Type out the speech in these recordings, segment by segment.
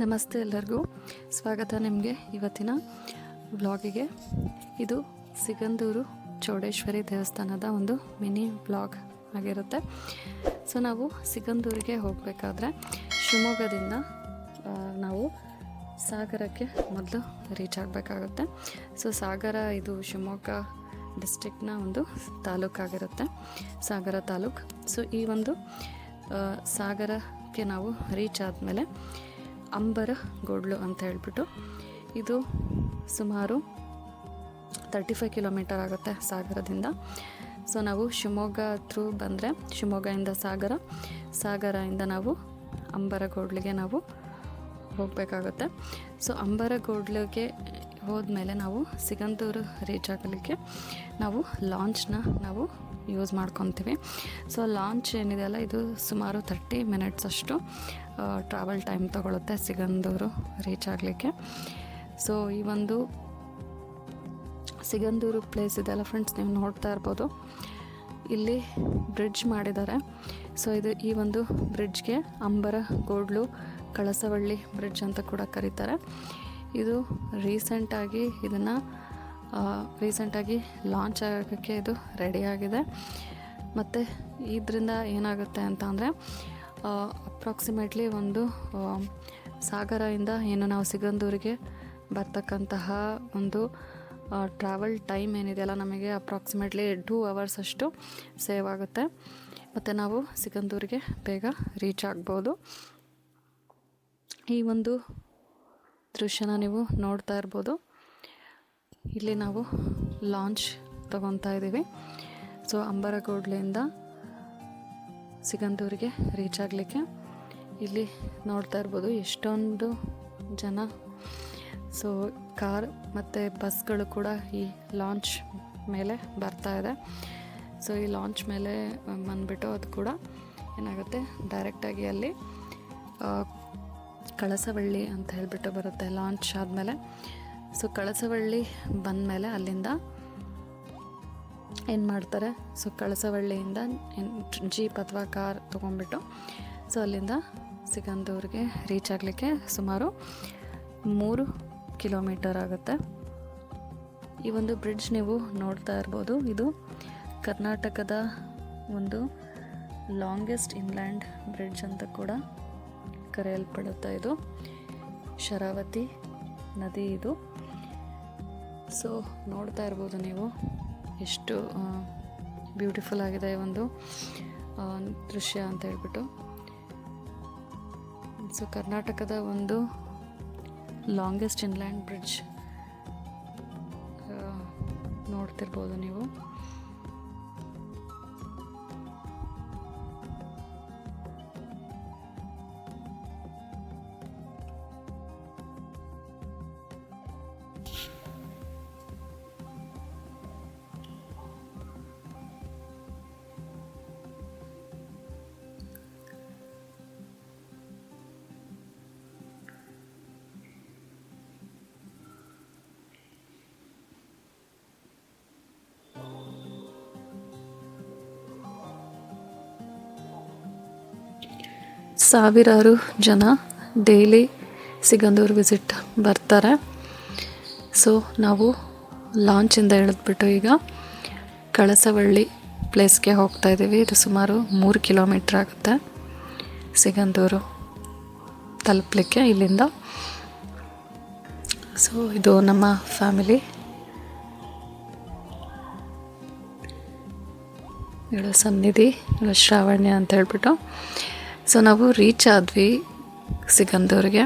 ನಮಸ್ತೆ ಎಲ್ಲರಿಗೂ ಸ್ವಾಗತ ನಿಮಗೆ ಇವತ್ತಿನ ವ್ಲಾಗಿಗೆ. ಇದು ಸಿಗಂದೂರು ಚೌಡೇಶ್ವರಿ ದೇವಸ್ಥಾನದ ಒಂದು ಮಿನಿ ವ್ಲಾಗ್ ಆಗಿರುತ್ತೆ. ಸೊ ನಾವು ಸಿಗಂದೂರಿಗೆ ಹೋಗಬೇಕಾದ್ರೆ ಶಿವಮೊಗ್ಗದಿಂದ ನಾವು ಸಾಗರಕ್ಕೆ ಮೊದಲು ರೀಚ್ ಆಗಬೇಕಾಗುತ್ತೆ. ಸೊ ಸಾಗರ ಇದು ಶಿವಮೊಗ್ಗ ಡಿಸ್ಟ್ರಿಕ್ನ ಒಂದು ತಾಲೂಕಾಗಿರುತ್ತೆ, ಸಾಗರ ತಾಲೂಕು. ಸೊ ಈ ಒಂದು ಸಾಗರಕ್ಕೆ ನಾವು ರೀಚ್ ಆದಮೇಲೆ ಅಂಬರ ಗೋಡ್ಲು ಅಂತ ಹೇಳ್ಬಿಟ್ಟು ಇದು ಸುಮಾರು 35 ಕಿಲೋಮೀಟರ್ ಆಗುತ್ತೆ ಸಾಗರದಿಂದ. ಸೊ ನಾವು ಶಿವಮೊಗ್ಗ ಥ್ರೂ ಬಂದರೆ ಶಿವಮೊಗ್ಗದಿಂದ ಸಾಗರದಿಂದ ನಾವು ಅಂಬರಗೋಡ್ಲಿಗೆ ನಾವು ಹೋಗಬೇಕಾಗುತ್ತೆ. ಸೊ ಅಂಬರಗೋಡ್ಲಿಗೆ ಹೋದ್ಮೇಲೆ ನಾವು ಸಿಗಂದೂರು ರೀಚ್ ಆಗಲಿಕ್ಕೆ ನಾವು ಲಾಂಚ್ನ ನಾವು ಯೂಸ್ ಮಾಡ್ಕೊತೀವಿ. ಸೊ ಲಾಂಚ್ ಏನಿದೆಯಲ್ಲ ಇದು ಸುಮಾರು 30 ಮಿನಿಟ್ಸ್ ಅಷ್ಟು ಟ್ರಾವೆಲ್ ಟೈಮ್ ತೊಗೊಳುತ್ತೆ ಸಿಗಂದೂರು ರೀಚ್ ಆಗಲಿಕ್ಕೆ. ಸೊ ಈ ಒಂದು ಸಿಗಂದೂರು ಪ್ಲೇಸ್ ಇದೆಯಲ್ಲ ಫ್ರೆಂಡ್ಸ್, ನೀವು ನೋಡ್ತಾ ಇರ್ಬೋದು, ಇಲ್ಲಿ ಬ್ರಿಡ್ಜ್ ಮಾಡಿದ್ದಾರೆ. ಸೊ ಈ ಒಂದು ಬ್ರಿಡ್ಜ್ಗೆ ಅಂಬರಗೋಡ್ಲು ಕಳಸವಳ್ಳಿ ಬ್ರಿಡ್ಜ್ ಅಂತ ಕೂಡ ಕರೀತಾರೆ. ಇದು ರೀಸೆಂಟಾಗಿ ಲಾಂಚ್ ಆಗೋಕ್ಕೆ ಇದು ರೆಡಿಯಾಗಿದೆ. ಮತ್ತು ಇದರಿಂದ ಏನಾಗುತ್ತೆ ಅಂತ ಅಂದರೆ ಅಪ್ರಾಕ್ಸಿಮೇಟ್ಲಿ ಒಂದು ಸಾಗರದಿಂದ ಏನು ನಾವು ಸಿಗಂದೂರಿಗೆ ಬರ್ತಕ್ಕಂತಹ ಒಂದು ಟ್ರಾವೆಲ್ ಟೈಮ್ ಏನಿದೆಯಲ್ಲ ನಮಗೆ ಅಪ್ರಾಕ್ಸಿಮೇಟ್ಲಿ 2 ಅವರ್ಸ್ ಅಷ್ಟು ಸೇವ್ ಆಗುತ್ತೆ. ಮತ್ತು ನಾವು ಸಿಗಂದೂರಿಗೆ ಬೇಗ ರೀಚ್ ಆಗ್ಬೋದು. ಈ ಒಂದು ದೃಶ್ಯನ ನೀವು ನೋಡ್ತಾ ಇರ್ಬೋದು. ಇಲ್ಲಿ ನಾವು ಲಾಂಚ್ ತಗೊತಾ ಇದ್ದೀವಿ. ಸೊ ಅಂಬರಗೋಡ್ಲಿಂದ ಸಿಗಂದೂರಿಗೆ ರೀಚ್ ಆಗಲಿಕ್ಕೆ ಇಲ್ಲಿ ನೋಡ್ತಾ ಇರ್ಬೋದು ಎಷ್ಟೊಂದು ಜನ. ಸೊ ಕಾರ್ ಮತ್ತು ಬಸ್ಗಳು ಕೂಡ ಈ ಲಾಂಚ್ ಮೇಲೆ ಬರ್ತಾ ಇದೆ. ಸೊ ಈ ಲಾಂಚ್ ಮೇಲೆ ಬಂದುಬಿಟ್ಟು ಅದು ಕೂಡ ಏನಾಗುತ್ತೆ, ಡೈರೆಕ್ಟಾಗಿ ಅಲ್ಲಿ ಕಳಸವಳ್ಳಿ ಅಂತ ಹೇಳಿಬಿಟ್ಟು ಬರುತ್ತೆ ಲಾಂಚ್ ಆದಮೇಲೆ. ಸೊ ಕಳಸವಳ್ಳಿ ಬಂದಮೇಲೆ ಅಲ್ಲಿಂದ ಏನು ಮಾಡ್ತಾರೆ, ಸೊ ಕಳಸವಳ್ಳಿಯಿಂದ ಜೀಪ್ ಅಥವಾ ಕಾರ್ ತೊಗೊಂಡ್ಬಿಟ್ಟು ಸೊ ಅಲ್ಲಿಂದ ಸಿಗಂದೂರಿಗೆ ರೀಚ್ ಆಗಲಿಕ್ಕೆ ಸುಮಾರು 3 ಕಿಲೋಮೀಟರ್ ಆಗುತ್ತೆ. ಈ ಒಂದು ಬ್ರಿಡ್ಜ್ ನೀವು ನೋಡ್ತಾ ಇರ್ಬೋದು, ಇದು ಕರ್ನಾಟಕದ ಒಂದು ಲಾಂಗೆಸ್ಟ್ ಇನ್ಲ್ಯಾಂಡ್ ಬ್ರಿಡ್ಜ್ ಅಂತ ಕೂಡ ಕರೆಯಲ್ಪಡುತ್ತೆ. ಇದು ಶರಾವತಿ ನದಿ ಇದು. ಸೊ ನೋಡ್ತಾ ಇರ್ಬೋದು ನೀವು ಎಷ್ಟು ಬ್ಯೂಟಿಫುಲ್ ಆಗಿದೆ ಈ ಒಂದು ದೃಶ್ಯ ಅಂತ ಹೇಳ್ಬಿಟ್ಟು. ಸೊ ಕರ್ನಾಟಕದ ಒಂದು ಲಾಂಗೆಸ್ಟ್ ಇನ್ಲ್ಯಾಂಡ್ ಬ್ರಿಡ್ಜ್ ನೋಡ್ತಿರ್ಬೋದು ನೀವು. ಸಾವಿರಾರು ಜನ ಡೈಲಿ ಸಿಗಂದೂರು ವಿಸಿಟ್ ಬರ್ತಾರೆ. ಸೊ ನಾವು ಲಾಂಚಿಂದ ಇಳಿದ್ಬಿಟ್ಟು ಈಗ ಕಳಸವಳ್ಳಿ ಪ್ಲೇಸ್ಗೆ ಹೋಗ್ತಾ ಇದ್ದೀವಿ. ಇದು ಸುಮಾರು 3 ಕಿಲೋಮೀಟ್ರ್ ಆಗುತ್ತೆ ಸಿಗಂದೂರು ತಲುಪಲಿಕ್ಕೆ ಇಲ್ಲಿಂದ. ಸೊ ಇದು ನಮ್ಮ ಫ್ಯಾಮಿಲಿ, ಇವಳು ಸನ್ನಿಧಿ, ಇವಳು ಶ್ರಾವಣ್ಯ ಅಂತ ಹೇಳ್ಬಿಟ್ಟು. ಸೊ ನಾವು ರೀಚ್ ಆದ್ವಿ ಸಿಗಂದೂರಿಗೆ.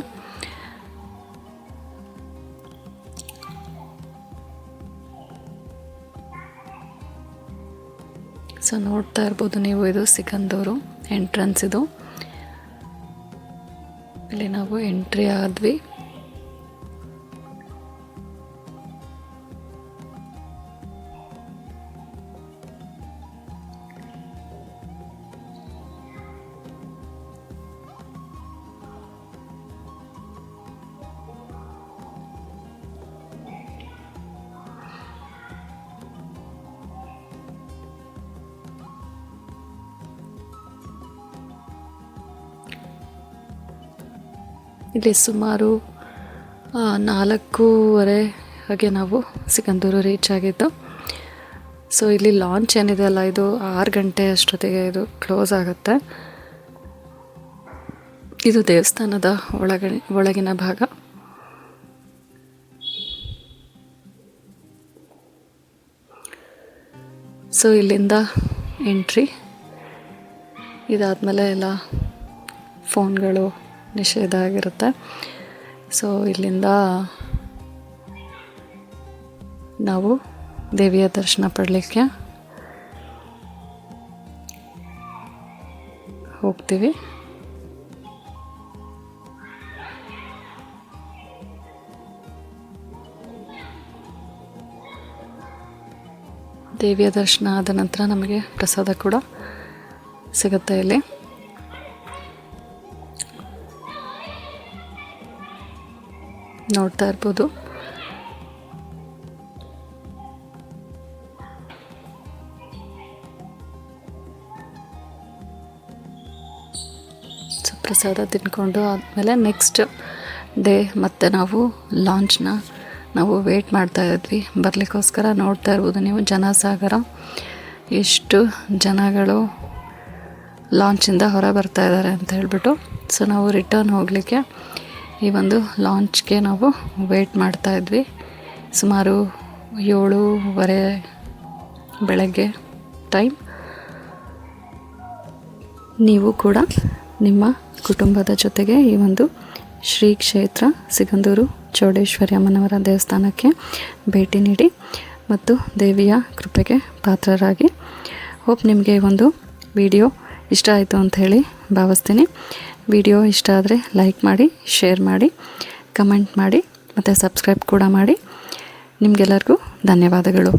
ಸೊ ನೋಡ್ತಾ ಇರ್ಬೋದು ನೀವು, ಇದು ಸಿಗಂದೂರು ಎಂಟ್ರೆನ್ಸ್. ಇದು ಇಲ್ಲಿ ನಾವು ಎಂಟ್ರಿ ಆದ್ವಿ. ಇಲ್ಲಿ ಸುಮಾರು 4:30 ಹಾಗೆ ನಾವು ಸಿಗಂದೂರು ರೀಚ್ ಆಗಿದ್ದು. ಸೊ ಇಲ್ಲಿ ಲಾಂಚ್ ಏನಿದೆ ಅಲ್ಲ, ಇದು 6 ಗಂಟೆ ಅಷ್ಟೊತ್ತಿಗೆ ಇದು ಕ್ಲೋಸ್ ಆಗುತ್ತೆ. ಇದು ದೇವಸ್ಥಾನದ ಒಳಗಿನ ಭಾಗ. ಸೊ ಇಲ್ಲಿಂದ ಎಂಟ್ರಿ. ಇದಾದಮೇಲೆ ಎಲ್ಲ ಫೋನ್ಗಳು ನಿಷೇಧ ಆಗಿರುತ್ತೆ. ಸೊ ಇಲ್ಲಿಂದ ನಾವು ದೇವಿಯ ದರ್ಶನ ಪಡಲಿಕ್ಕೆ ಹೋಗ್ತೀವಿ. ದೇವಿಯ ದರ್ಶನ ಆದ ನಂತರ ನಮಗೆ ಪ್ರಸಾದ ಕೂಡ ಸಿಗುತ್ತೆ ಇಲ್ಲಿ. ನೋಡ್ತಾ ಇರ್ಬೋದು. ಸೊ ಪ್ರಸಾದ ತಿನ್ಕೊಂಡು ಆದಮೇಲೆ ನೆಕ್ಸ್ಟ್ ಡೇ ಮತ್ತೆ ನಾವು ಲಾಂಚ್ನ ನಾವು ವೇಟ್ ಮಾಡ್ತಾ ಇದ್ವಿ ಬರಲಿಕ್ಕೋಸ್ಕರ. ನೋಡ್ತಾ ಇರ್ಬೋದು ನೀವು ಜನಸಾಗರ, ಎಷ್ಟು ಜನಗಳು ಲಾಂಚಿಂದ ಹೊರ ಬರ್ತಾ ಇದ್ದಾರೆ ಅಂತ ಹೇಳ್ಬಿಟ್ಟು. ಸೊ ನಾವು ರಿಟರ್ನ್ ಹೋಗಲಿಕ್ಕೆ ಈ ಒಂದು ಲಾಂಚ್ಗೆ ನಾವು ವೇಟ್ ಮಾಡ್ತಾ ಇದ್ವಿ. ಸುಮಾರು 7:30 ಬೆಳಗ್ಗೆ ಟೈಮ್. ನೀವು ಕೂಡ ನಿಮ್ಮ ಕುಟುಂಬದ ಜೊತೆಗೆ ಈ ಒಂದು ಶ್ರೀ ಕ್ಷೇತ್ರ ಸಿಗಂದೂರು ಚೌಡೇಶ್ವರಿ ಅಮ್ಮನವರ ದೇವಸ್ಥಾನಕ್ಕೆ ಭೇಟಿ ನೀಡಿ ಮತ್ತು ದೇವಿಯ ಕೃಪೆಗೆ ಪಾತ್ರರಾಗಿ. ಹೋಪ್ ನಿಮಗೆ ಈ ಒಂದು ವಿಡಿಯೋ ಇಷ್ಟ ಆಯಿತು ಅಂತ ಹೇಳಿ ಭಾವಿಸ್ತೀನಿ. ವಿಡಿಯೋ ಇಷ್ಟ ಆದರೆ ಲೈಕ್ ಮಾಡಿ, ಶೇರ್ ಮಾಡಿ, ಕಮೆಂಟ್ ಮಾಡಿ ಮತ್ತು ಸಬ್ಸ್ಕ್ರೈಬ್ ಕೂಡ ಮಾಡಿ. ನಿಮಗೆಲ್ಲರಿಗೂ ಧನ್ಯವಾದಗಳು.